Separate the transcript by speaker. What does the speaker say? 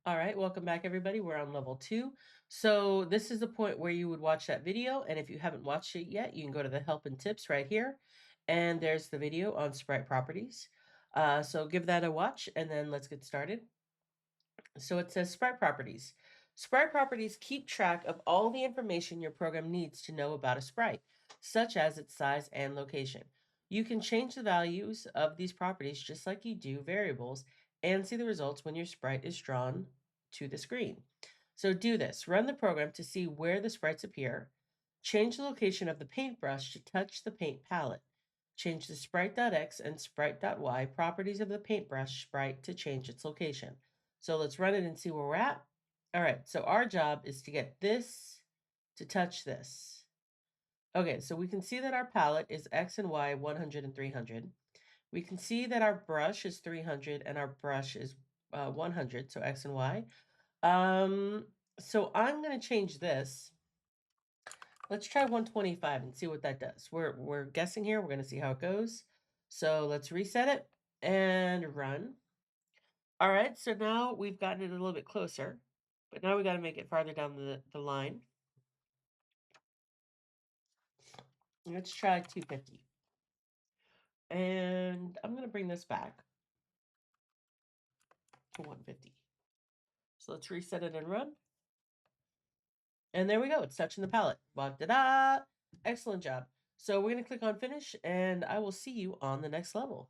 Speaker 1: All right, welcome back, everybody. We're on level 2. So this is the point where you would watch that video, and if you haven't watched it yet, you can go to the help and tips right here, and there's the video on sprite properties. So give that a watch, and then let's get started. So it says sprite properties. Sprite properties keep track of all the information your program needs to know about a sprite, such as its size and location. You can change the values of these properties just like you do variables and see the results when your sprite is drawn to the screen. So do this. Run the program to see where the sprites appear. Change the location of the paintbrush to touch the paint palette. Change the sprite.x and sprite.y properties of the paintbrush sprite to change its location. So let's run it and see where we're at. All right, so our job is to get this to touch this. Okay, so we can see that our palette is X and Y 100 and 300. We can see that our brush is 300 and our brush is 100, so X and Y. Um, so I'm going to change this. Let's try 125 and see what that does. We're guessing here. We're going to see how it goes. So let's reset it and run. All right, so now we've gotten it a little bit closer, but now we got to make it farther down the line. Let's try 250. And I'm going to bring this back to 150. So let's reset it and run. And there we go. It's touching the palette. Da-da! Excellent job. So we're going to click on finish, and I will see you on the next level.